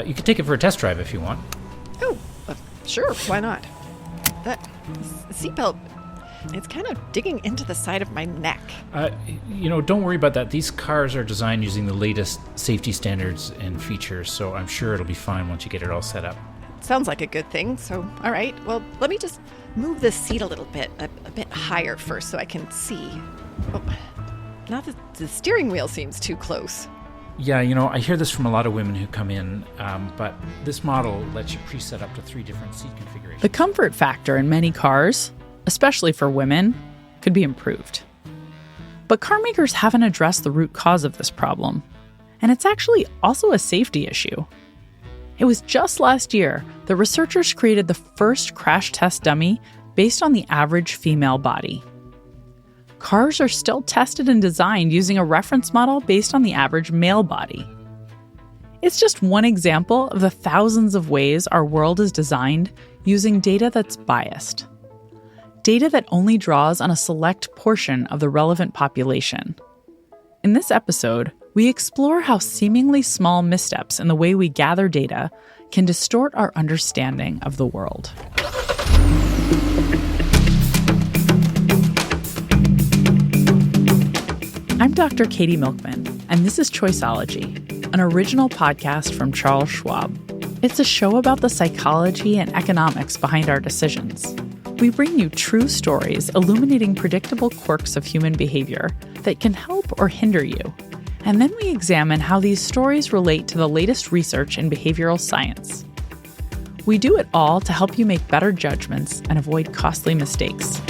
You could take it for a test drive if you want. Oh, sure, why not? That seatbelt, it's kind of digging into the side of my neck. Don't worry about that. These cars are designed using the latest safety standards and features, so I'm sure it'll be fine once you get it all set up. Sounds like a good thing, so all right. Well, let me just move this seat a little bit, a bit higher first so I can see. Oh, now the steering wheel seems too close. Yeah, I hear this from a lot of women who come in, but this model lets you preset up to 3 different seat configurations. The comfort factor in many cars, especially for women, could be improved. But car makers haven't addressed the root cause of this problem, and it's actually also a safety issue. It was just last year that researchers created the first crash test dummy based on the average female body. Cars are still tested and designed using a reference model based on the average male body. It's just one example of the thousands of ways our world is designed using data that's biased. Data that only draws on a select portion of the relevant population. In this episode, we explore how seemingly small missteps in the way we gather data can distort our understanding of the world. I'm Dr. Katie Milkman, and this is Choiceology, an original podcast from Charles Schwab. It's a show about the psychology and economics behind our decisions. We bring you true stories illuminating predictable quirks of human behavior that can help or hinder you. And then we examine how these stories relate to the latest research in behavioral science. We do it all to help you make better judgments and avoid costly mistakes.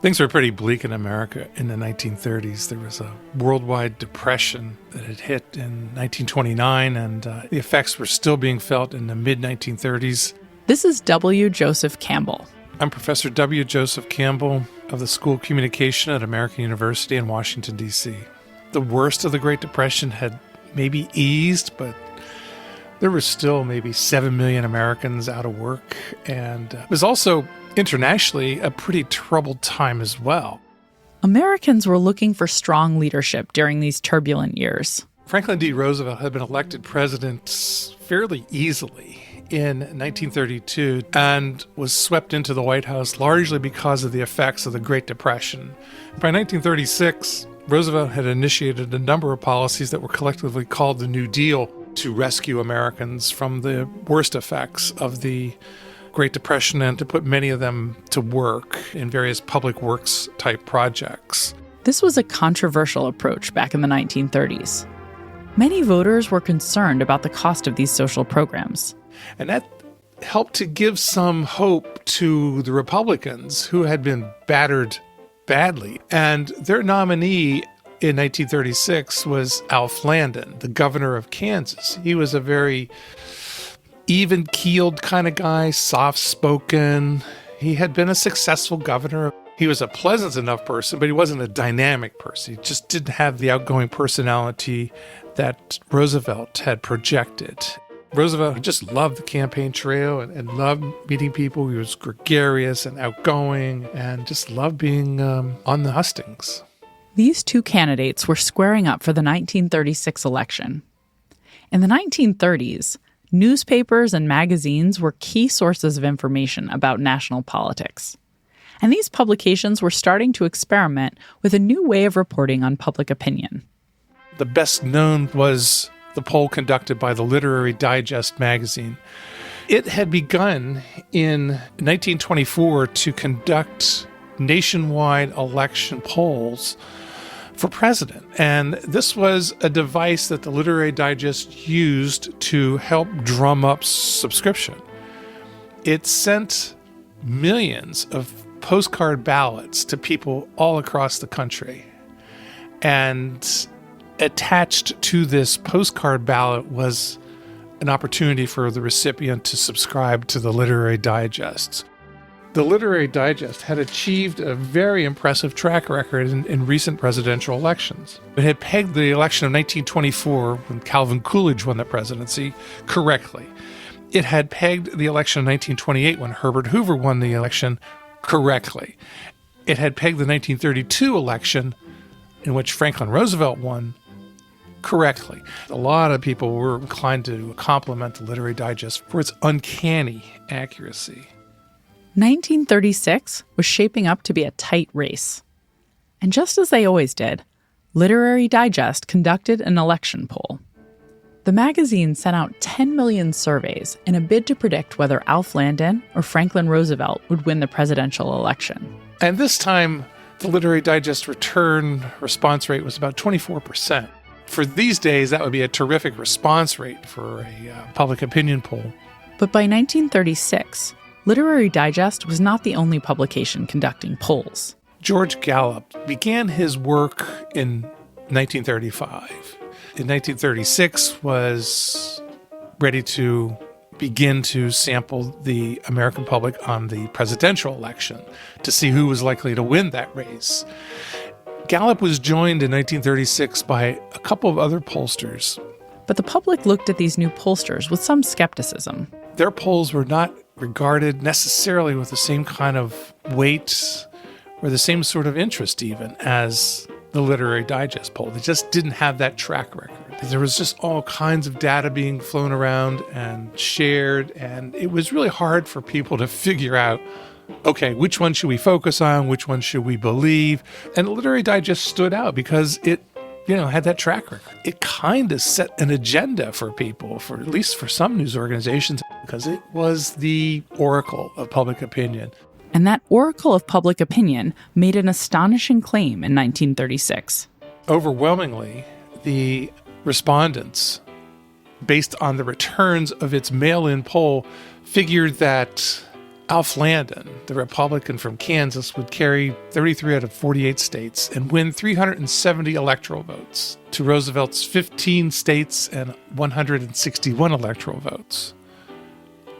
Things were pretty bleak in America in the 1930s. There was a worldwide depression that had hit in 1929, and the effects were still being felt in the mid-1930s. This is W. Joseph Campbell. I'm Professor W. Joseph Campbell of the School of Communication at American University in Washington, D.C. The worst of the Great Depression had maybe eased, but there were still maybe 7 million Americans out of work, and it was also internationally a pretty troubled time as well. Americans were looking for strong leadership during these turbulent years. Franklin D. Roosevelt had been elected president fairly easily in 1932 and was swept into the White House largely because of the effects of the Great Depression. By 1936, Roosevelt had initiated a number of policies that were collectively called the New Deal to rescue Americans from the worst effects of the Great Depression and to put many of them to work in various public works type projects. This was a controversial approach back in the 1930s. Many voters were concerned about the cost of these social programs. And that helped to give some hope to the Republicans who had been battered badly. And their nominee in 1936 was Alf Landon, the governor of Kansas. He was a very even-keeled kind of guy, soft-spoken. He had been a successful governor. He was a pleasant enough person, but he wasn't a dynamic person. He just didn't have the outgoing personality that Roosevelt had projected. Roosevelt just loved the campaign trail and loved meeting people. He was gregarious and outgoing and just loved being on the hustings. These two candidates were squaring up for the 1936 election. In the 1930s, newspapers and magazines were key sources of information about national politics. And these publications were starting to experiment with a new way of reporting on public opinion. The best known was the poll conducted by the Literary Digest magazine. It had begun in 1924 to conduct nationwide election polls for president. And this was a device that the Literary Digest used to help drum up subscription. It sent millions of postcard ballots to people all across the country. And attached to this postcard ballot was an opportunity for the recipient to subscribe to the Literary Digest. The Literary Digest had achieved a very impressive track record in recent presidential elections. It had pegged the election of 1924, when Calvin Coolidge won the presidency, correctly. It had pegged the election of 1928, when Herbert Hoover won the election, correctly. It had pegged the 1932 election, in which Franklin Roosevelt won, correctly. A lot of people were inclined to compliment the Literary Digest for its uncanny accuracy. 1936 was shaping up to be a tight race. And just as they always did, Literary Digest conducted an election poll. The magazine sent out 10 million surveys in a bid to predict whether Alf Landon or Franklin Roosevelt would win the presidential election. And this time, the Literary Digest return response rate was about 24%. For these days, that would be a terrific response rate for a public opinion poll. But by 1936, Literary Digest was not the only publication conducting polls. George Gallup began his work in 1935. In 1936 was ready to begin to sample the American public on the presidential election to see who was likely to win that race. Gallup was joined in 1936 by a couple of other pollsters. But the public looked at these new pollsters with some skepticism. Their polls were not regarded necessarily with the same kind of weight or the same sort of interest even as the Literary Digest poll. They just didn't have that track record. There was just all kinds of data being flown around and shared, and it was really hard for people to figure out, okay, which one should we focus on? Which one should we believe? And the Literary Digest stood out because it, had that track record. It kind of set an agenda for people, for at least for some news organizations, because it was the oracle of public opinion. And that oracle of public opinion made an astonishing claim in 1936. Overwhelmingly, the respondents, based on the returns of its mail-in poll, figured that Alf Landon, the Republican from Kansas, would carry 33 out of 48 states and win 370 electoral votes to Roosevelt's 15 states and 161 electoral votes.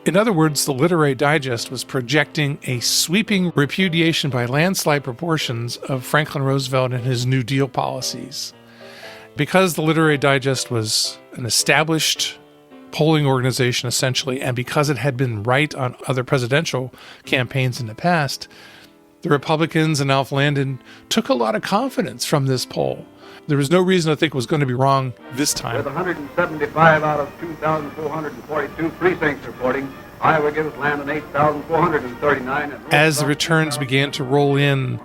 In other words, the Literary Digest was projecting a sweeping repudiation by landslide proportions of Franklin Roosevelt and his New Deal policies. Because the Literary Digest was an established polling organization, essentially, and because it had been right on other presidential campaigns in the past, the Republicans and Alf Landon took a lot of confidence from this poll. There was no reason to think it was going to be wrong this time. With 175 out of 2,442 precincts reporting, Iowa gives Landon 8,439. As the returns began to roll in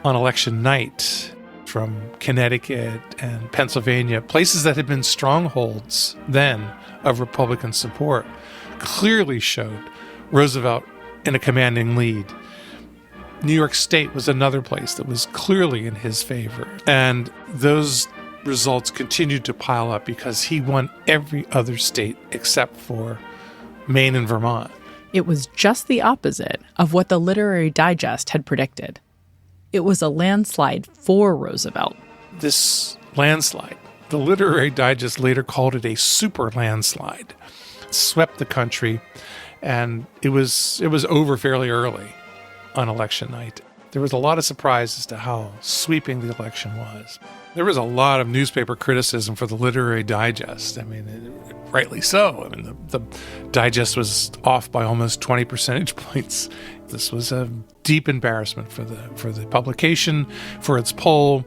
on election night from Connecticut and Pennsylvania, places that had been strongholds then of Republican support, clearly showed Roosevelt in a commanding lead. New York State was another place that was clearly in his favor. And those results continued to pile up because he won every other state except for Maine and Vermont. It was just the opposite of what the Literary Digest had predicted. It was a landslide for Roosevelt. This landslide, the Literary Digest later called it a super landslide, swept the country, and it was over fairly early on election night. There was a lot of surprise as to how sweeping the election was. There was a lot of newspaper criticism for the Literary Digest. I mean, rightly so. I mean, the Digest was off by almost 20 percentage points. This was a deep embarrassment for the publication, for its poll,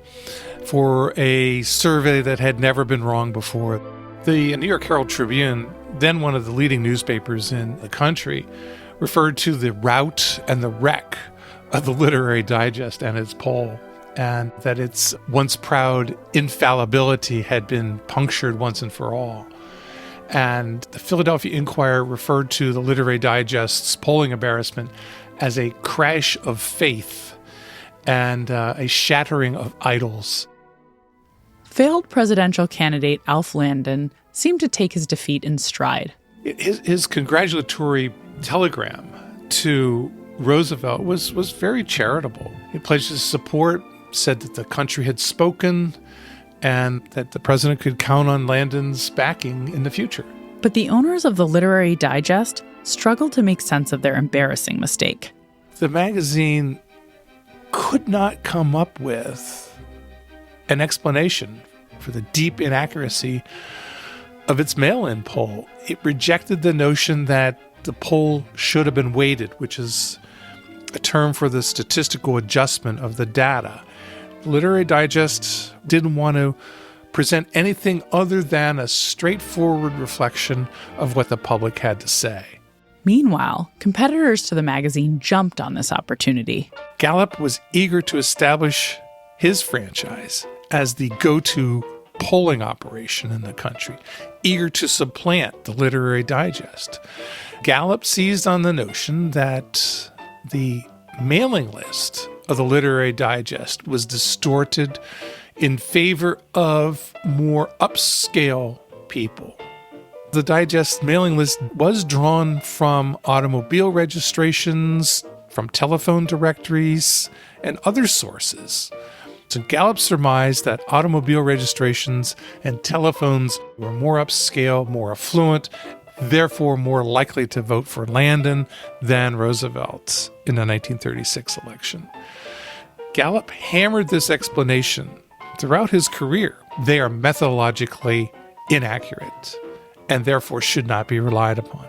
for a survey that had never been wrong before. The New York Herald Tribune, then one of the leading newspapers in the country, referred to the rout and the wreck of the Literary Digest and its poll, and that its once proud infallibility had been punctured once and for all. And the Philadelphia Inquirer referred to the Literary Digest's polling embarrassment as a crash of faith and a shattering of idols. Failed presidential candidate Alf Landon seemed to take his defeat in stride. His congratulatory telegram to Roosevelt was very charitable. He pledged his support, said that the country had spoken, and that the president could count on Landon's backing in the future. But the owners of the Literary Digest struggled to make sense of their embarrassing mistake. the magazine could not come up with an explanation for the deep inaccuracy of its mail-in poll. It rejected the notion that the poll should have been weighted, which is a term for the statistical adjustment of the data. Literary Digest didn't want to present anything other than a straightforward reflection of what the public had to say. Meanwhile, competitors to the magazine jumped on this opportunity. Gallup was eager to establish his franchise as the go-to polling operation in the country, eager to supplant the Literary Digest. Gallup seized on the notion that the mailing list of the Literary Digest was distorted in favor of more upscale people. The Digest mailing list was drawn from automobile registrations, from telephone directories, and other sources. So Gallup surmised that automobile registrations and telephones were more upscale, more affluent, therefore more likely to vote for Landon than Roosevelt in the 1936 election. Gallup hammered this explanation throughout his career. They are methodologically inaccurate and therefore should not be relied upon.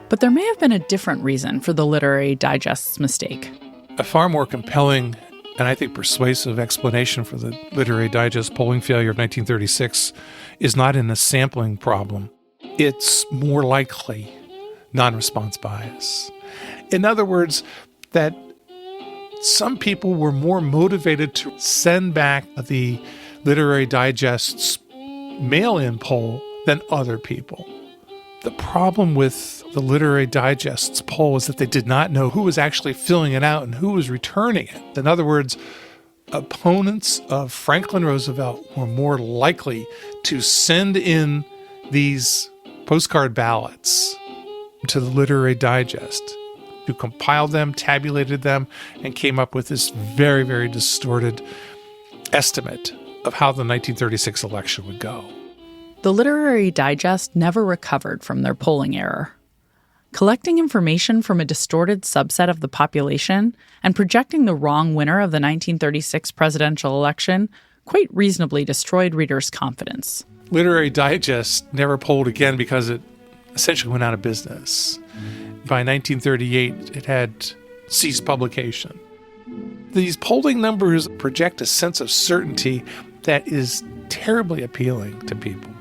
But there may have been a different reason for the Literary Digest's mistake. A far more compelling and I think persuasive explanation for the Literary Digest polling failure of 1936 is not in the sampling problem. It's more likely non-response bias. In other words, that some people were more motivated to send back the Literary Digest's mail-in poll than other people. The problem with the Literary Digest's poll is that they did not know who was actually filling it out and who was returning it. In other words, opponents of Franklin Roosevelt were more likely to send in these postcard ballots to the Literary Digest, who compiled them, tabulated them, and came up with this very, very distorted estimate of how the 1936 election would go. The Literary Digest never recovered from their polling error. Collecting information from a distorted subset of the population and projecting the wrong winner of the 1936 presidential election quite reasonably destroyed readers' confidence. Literary Digest never polled again because it essentially went out of business. By 1938, it had ceased publication. These polling numbers project a sense of certainty that is terribly appealing to people.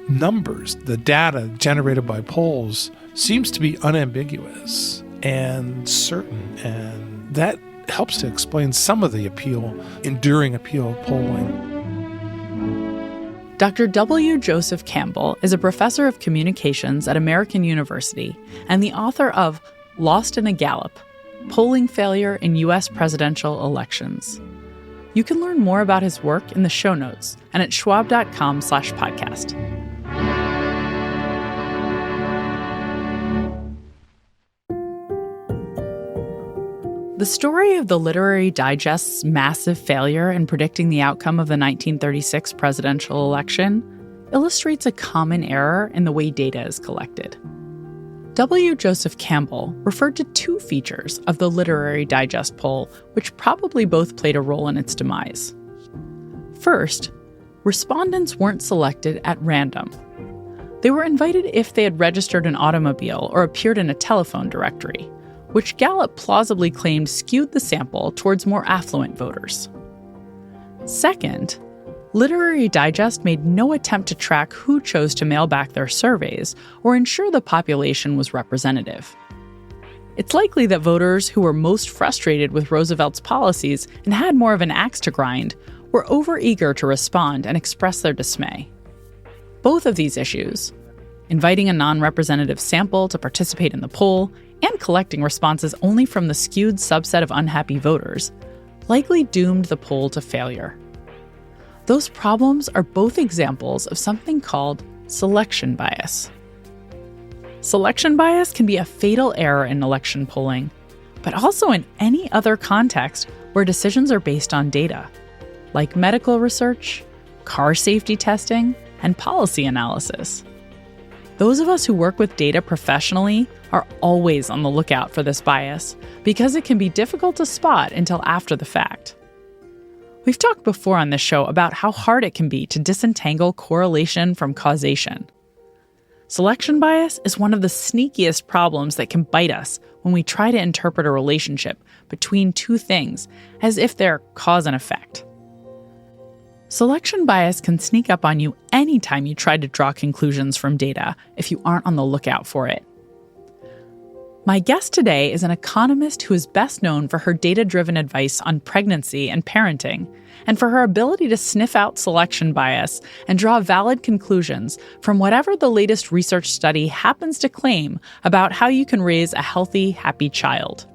Numbers, the data generated by polls, seems to be unambiguous and certain, and that helps to explain some of the enduring appeal of polling. Dr. W. Joseph Campbell is a professor of communications at American University and the author of Lost in a Gallup: Polling Failure in U.S. Presidential Elections. You can learn more about his work in the show notes and at schwab.com/podcast. The story of the Literary Digest's massive failure in predicting the outcome of the 1936 presidential election illustrates a common error in the way data is collected. W. Joseph Campbell referred to two features of the Literary Digest poll, which probably both played a role in its demise. First, respondents weren't selected at random. They were invited if they had registered an automobile or appeared in a telephone directory, which Gallup plausibly claimed skewed the sample towards more affluent voters. Second, Literary Digest made no attempt to track who chose to mail back their surveys or ensure the population was representative. It's likely that voters who were most frustrated with Roosevelt's policies and had more of an axe to grind were overeager to respond and express their dismay. Both of these issues, inviting a non-representative sample to participate in the poll and collecting responses only from the skewed subset of unhappy voters, likely doomed the poll to failure. Those problems are both examples of something called selection bias. Selection bias can be a fatal error in election polling, but also in any other context where decisions are based on data, like medical research, car safety testing, and policy analysis. Those of us who work with data professionally are always on the lookout for this bias because it can be difficult to spot until after the fact. We've talked before on this show about how hard it can be to disentangle correlation from causation. Selection bias is one of the sneakiest problems that can bite us when we try to interpret a relationship between two things as if they're cause and effect. Selection bias can sneak up on you anytime you try to draw conclusions from data if you aren't on the lookout for it. My guest today is an economist who is best known for her data-driven advice on pregnancy and parenting, and for her ability to sniff out selection bias and draw valid conclusions from whatever the latest research study happens to claim about how you can raise a healthy, happy child.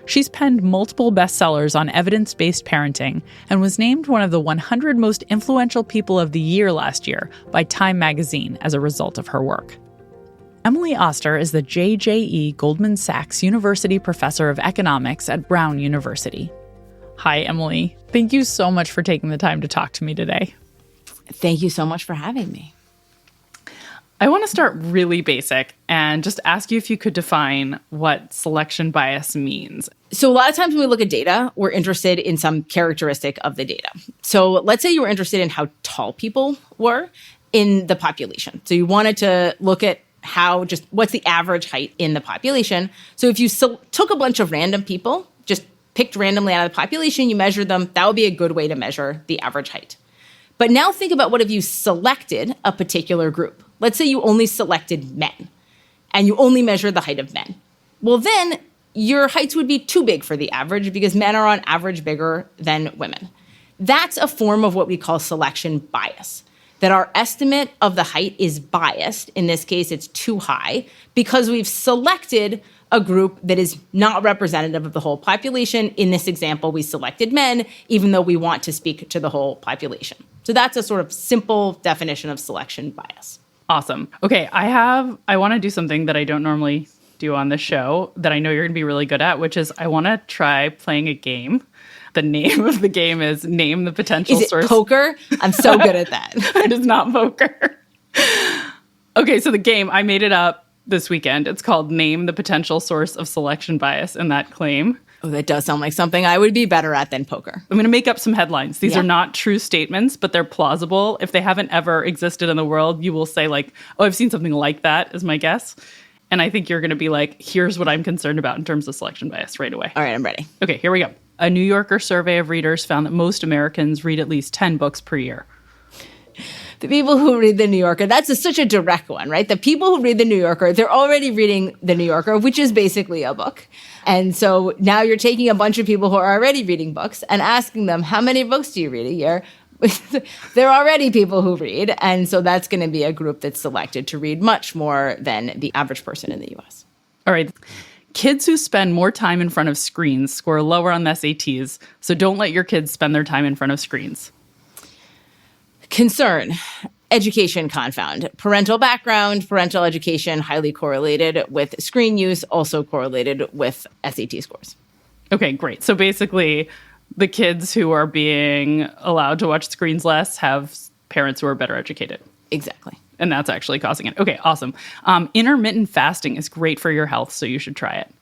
She's penned multiple bestsellers on evidence-based parenting and was named one of the 100 most influential people of the year last year by Time magazine as a result of her work. Emily Oster is the J.J.E. Goldman Sachs University Professor of Economics at Brown University. Hi, Emily. Thank you so much for taking the time to talk to me today. Thank you so much for having me. I want to start really basic and just ask you if you could define what selection bias means. So a lot of times when we look at data, we're interested in some characteristic of the data. So let's say you were interested in how tall people were in the population. So you wanted to look at what's the average height in the population. So if you took a bunch of random people, just picked randomly out of the population, you measured them, that would be a good way to measure the average height. But now think about what if you selected a particular group. Let's say you only selected men and you only measured the height of men. Well, then your heights would be too big for the average because men are on average bigger than women. That's a form of what we call selection bias, that our estimate of the height is biased. In this case, it's too high because we've selected a group that is not representative of the whole population. In this example, we selected men, even though we want to speak to the whole population. So that's a sort of simple definition of selection bias. Awesome. Okay, I want to do something that I don't normally do on the show that I know you're going to be really good at, which is I want to try playing a game. The name of the game is Name the Potential Source. Is it poker? I'm so good at that. It is not poker. Okay, so the game, I made it up this weekend. It's called Name the Potential Source of Selection Bias in that claim. Oh, that does sound like something I would be better at than poker. I'm going to make up some headlines. These are not true statements, but they're plausible. If they haven't ever existed in the world, you will say like, oh, I've seen something like that, is my guess. And I think you're going to be like, here's what I'm concerned about in terms of selection bias right away. All right, I'm ready. Okay, here we go. A New Yorker survey of readers found that most Americans read at least 10 books per year. The people who read The New Yorker, that's such a direct one, right? The people who read The New Yorker, they're already reading The New Yorker, which is basically a book. And so now you're taking a bunch of people who are already reading books and asking them, how many books do you read a year? They're already people who read. And so that's going to be a group that's selected to read much more than the average person in the U.S. All right. Kids who spend more time in front of screens score lower on the SATs, so don't let your kids spend their time in front of screens. Concern, education confound. Parental background, parental education, highly correlated with screen use, also correlated with SAT scores. Okay, great. So basically, the kids who are being allowed to watch screens less have parents who are better educated. Exactly. And that's actually causing it. Okay, awesome. Intermittent fasting is great for your health, so you should try it.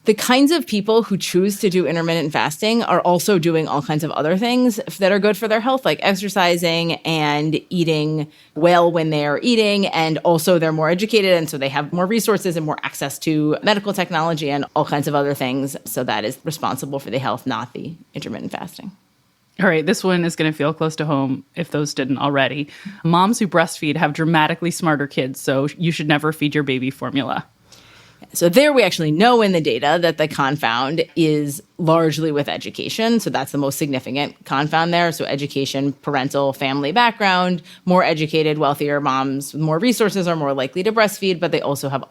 The kinds of people who choose to do intermittent fasting are also doing all kinds of other things that are good for their health, like exercising and eating well when they're eating. And also they're more educated, and so they have more resources and more access to medical technology and all kinds of other things. So that is responsible for the health, not the intermittent fasting. All right, this one is going to feel close to home if those didn't already. Moms who breastfeed have dramatically smarter kids, so you should never feed your baby formula. So there we actually know in the data that the confound is largely with education. So that's the most significant confound there. So education, parental, family background, more educated, wealthier moms with more resources are more likely to breastfeed, but they also have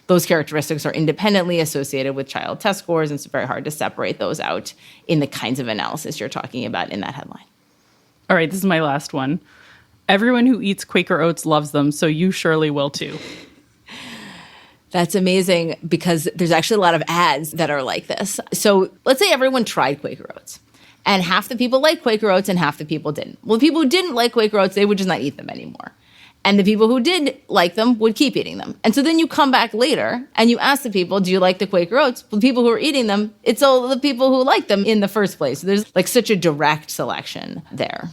those characteristics are independently associated with child test scores. And it's very hard to separate those out in the kinds of analysis you're talking about in that headline. All right, this is my last one. Everyone who eats Quaker Oats loves them, so you surely will too. That's amazing because there's actually a lot of ads that are like this. So let's say everyone tried Quaker Oats and half the people liked Quaker Oats and half the people didn't. Well, the people who didn't like Quaker Oats, they would just not eat them anymore. And the people who did like them would keep eating them. And so then you come back later and you ask the people, do you like the Quaker Oats? The people who are eating them, it's all the people who like them in the first place. So there's like such a direct selection there.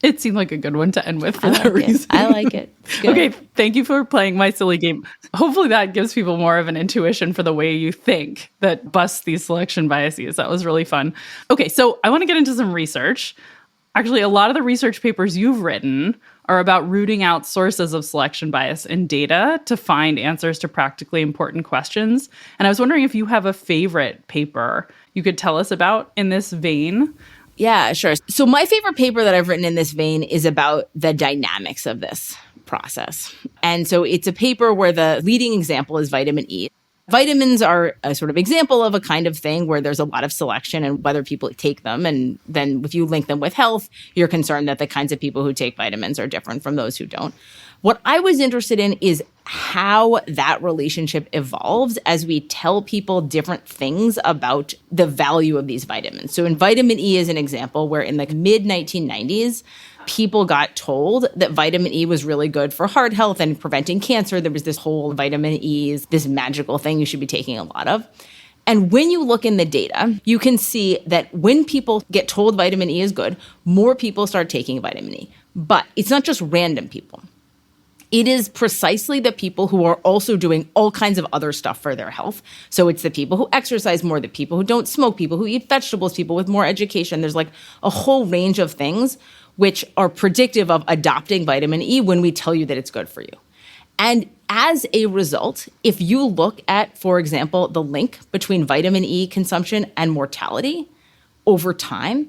It seemed like a good one to end with for that reason. I like it. Okay, thank you for playing my silly game. Hopefully that gives people more of an intuition for the way you think that busts these selection biases. That was really fun. Okay, so I want to get into some research. Actually, a lot of the research papers you've written are about rooting out sources of selection bias in data to find answers to practically important questions. And I was wondering if you have a favorite paper you could tell us about in this vein. Yeah, sure. So my favorite paper that I've written in this vein is about the dynamics of this process. And so it's a paper where the leading example is vitamin E. Vitamins are a sort of example of a kind of thing where there's a lot of selection and whether people take them. And then if you link them with health, you're concerned that the kinds of people who take vitamins are different from those who don't. What I was interested in is how that relationship evolves as we tell people different things about the value of these vitamins. So in vitamin E is an example where in the mid-1990s, people got told that vitamin E was really good for heart health and preventing cancer. There was this whole vitamin E is this magical thing you should be taking a lot of. And when you look in the data, you can see that when people get told vitamin E is good, more people start taking vitamin E. But it's not just random people. It is precisely the people who are also doing all kinds of other stuff for their health. So it's the people who exercise more, the people who don't smoke, people who eat vegetables, people with more education. There's like a whole range of things which are predictive of adopting vitamin E when we tell you that it's good for you. And as a result, if you look at, for example, the link between vitamin E consumption and mortality over time,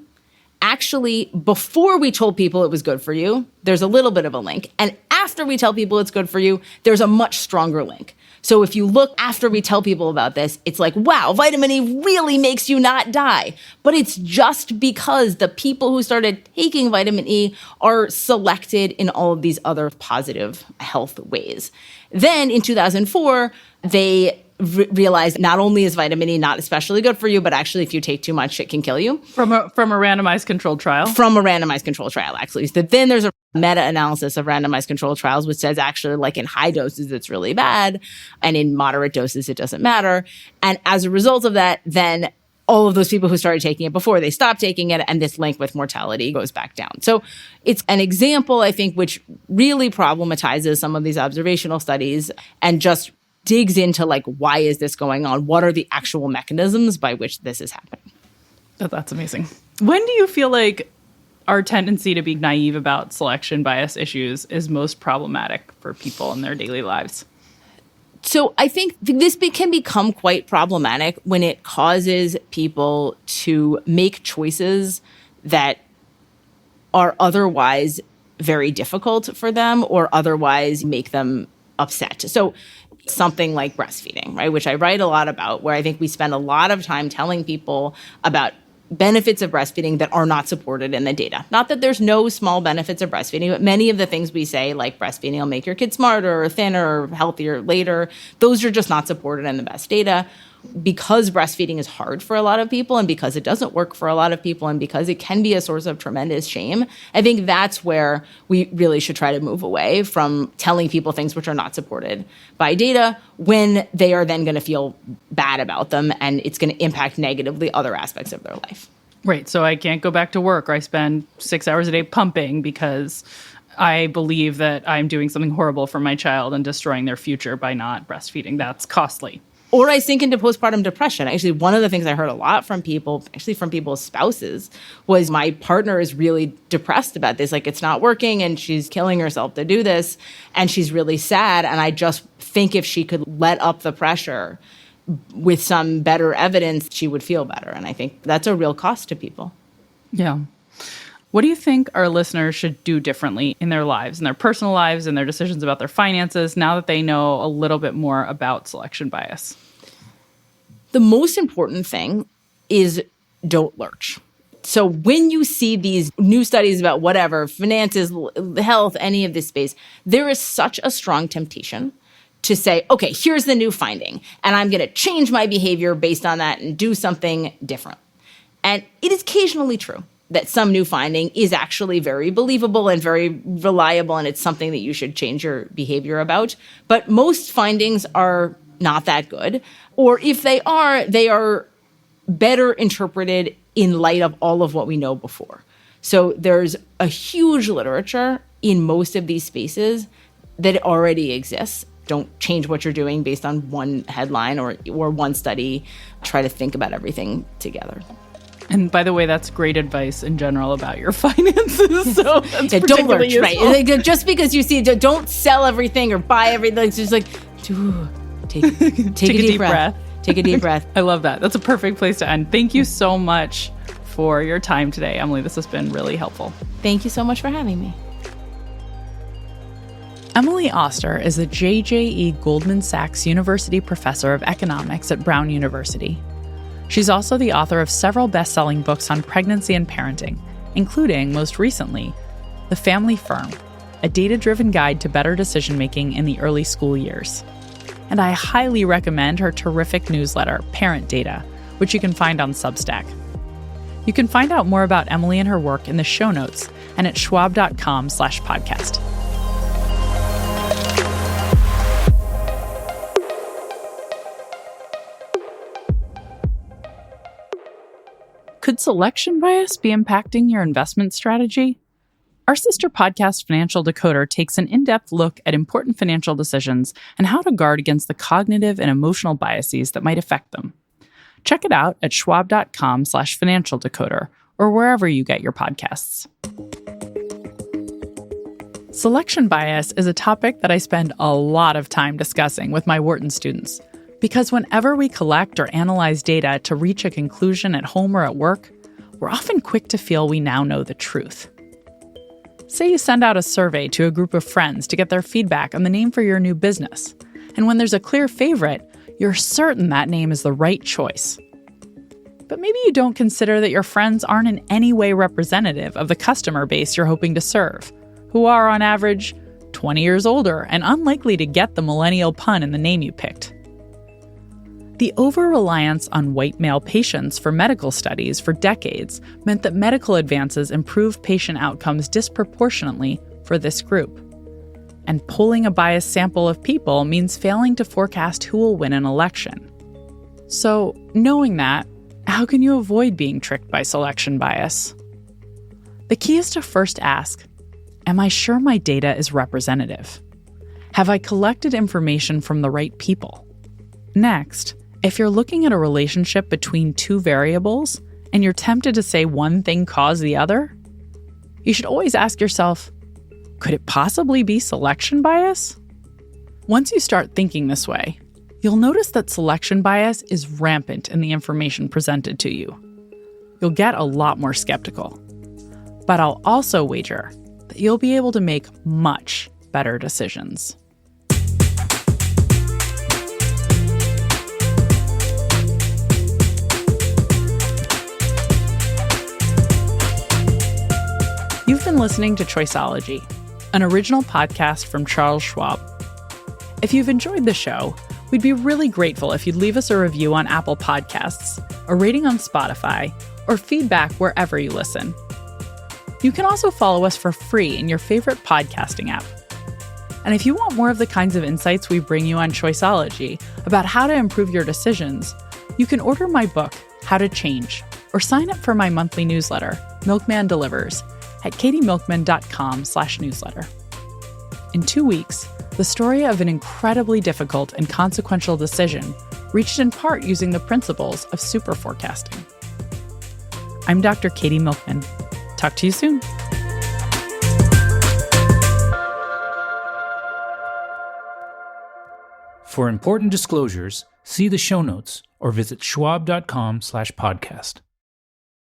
actually, before we told people it was good for you, there's a little bit of a link. And after we tell people it's good for you, there's a much stronger link. So if you look after we tell people about this, it's like, wow, vitamin E really makes you not die. But it's just because the people who started taking vitamin E are selected in all of these other positive health ways. Then in 2004, they realized not only is vitamin E not especially good for you, but actually if you take too much, it can kill you. From a randomized controlled trial? From a randomized controlled trial, actually. So then there's a meta-analysis of randomized controlled trials, which says actually like in high doses, it's really bad. And in moderate doses, it doesn't matter. And as a result of that, then all of those people who started taking it before, they stopped taking it, and this link with mortality goes back down. So it's an example, I think, which really problematizes some of these observational studies and just digs into like, why is this going on? What are the actual mechanisms by which this is happening? That's amazing. When do you feel like our tendency to be naive about selection bias issues is most problematic for people in their daily lives? So I think this can become quite problematic when it causes people to make choices that are otherwise very difficult for them or otherwise make them upset. So something like breastfeeding, right, which I write a lot about, where I think we spend a lot of time telling people about benefits of breastfeeding that are not supported in the data. Not that there's no small benefits of breastfeeding, but many of the things we say, like breastfeeding will make your kid smarter or thinner or healthier later, those are just not supported in the best data. Because breastfeeding is hard for a lot of people and because it doesn't work for a lot of people and because it can be a source of tremendous shame, I think that's where we really should try to move away from telling people things which are not supported by data when they are then going to feel bad about them and it's going to impact negatively other aspects of their life. Right. So I can't go back to work or I spend 6 hours a day pumping because I believe that I'm doing something horrible for my child and destroying their future by not breastfeeding. That's costly. Or I sink into postpartum depression. Actually, one of the things I heard a lot from people, actually from people's spouses, was my partner is really depressed about this. Like, it's not working and she's killing herself to do this. And she's really sad. And I just think if she could let up the pressure with some better evidence, she would feel better. And I think that's a real cost to people. Yeah. What do you think our listeners should do differently in their lives, in their personal lives, and their decisions about their finances now that they know a little bit more about selection bias? The most important thing is don't lurch. So when you see these new studies about whatever, finances, health, any of this space, there is such a strong temptation to say, okay, here's the new finding, and I'm going to change my behavior based on that and do something different. And it is occasionally true. that some new finding is actually very believable and very reliable, and it's something that you should change your behavior about. But most findings are not that good. Or if they are better interpreted in light of all of what we know before. So there's a huge literature in most of these spaces that already exists. Don't change what you're doing based on one headline or one study. Try to think about everything together. And by the way, that's great advice in general about your finances. So that's don't lurch, useful. right? Like, just because you see, don't sell everything or buy everything. It's just like, take a deep breath. Take a deep breath. I love that. That's a perfect place to end. Thank you so much for your time today, Emily. This has been really helpful. Thank you so much for having me. Emily Oster is a J.J.E. Goldman Sachs University Professor of Economics at Brown University. She's also the author of several best-selling books on pregnancy and parenting, including, most recently, The Family Firm, a data-driven guide to better decision-making in the early school years. And I highly recommend her terrific newsletter, Parent Data, which you can find on Substack. You can find out more about Emily and her work in the show notes and at schwab.com/podcast. Could selection bias be impacting your investment strategy? Our sister podcast, Financial Decoder, takes an in-depth look at important financial decisions and how to guard against the cognitive and emotional biases that might affect them. Check it out at schwab.com/financial decoder or wherever you get your podcasts. Selection bias is a topic that I spend a lot of time discussing with my Wharton students, because whenever we collect or analyze data to reach a conclusion at home or at work, we're often quick to feel we now know the truth. Say you send out a survey to a group of friends to get their feedback on the name for your new business, and when there's a clear favorite, you're certain that name is the right choice. But maybe you don't consider that your friends aren't in any way representative of the customer base you're hoping to serve, who are, on average, 20 years older and unlikely to get the millennial pun in the name you picked. The over-reliance on white male patients for medical studies for decades meant that medical advances improved patient outcomes disproportionately for this group. And polling a biased sample of people means failing to forecast who will win an election. So, knowing that, how can you avoid being tricked by selection bias? The key is to first ask, am I sure my data is representative? Have I collected information from the right people? Next, if you're looking at a relationship between two variables and you're tempted to say one thing caused the other, you should always ask yourself, could it possibly be selection bias? Once you start thinking this way, you'll notice that selection bias is rampant in the information presented to you. You'll get a lot more skeptical. But I'll also wager that you'll be able to make much better decisions. You've been listening to Choiceology, an original podcast from Charles Schwab. If you've enjoyed the show, we'd be really grateful if you'd leave us a review on Apple Podcasts, a rating on Spotify, or feedback wherever you listen. You can also follow us for free in your favorite podcasting app. And if you want more of the kinds of insights we bring you on Choiceology about how to improve your decisions, you can order my book, How to Change, or sign up for my monthly newsletter, Milkman Delivers, at katiemilkman.com/newsletter. In 2 weeks, the story of an incredibly difficult and consequential decision reached in part using the principles of super forecasting. I'm Dr. Katie Milkman. Talk to you soon. For important disclosures, see the show notes or visit schwab.com/podcast.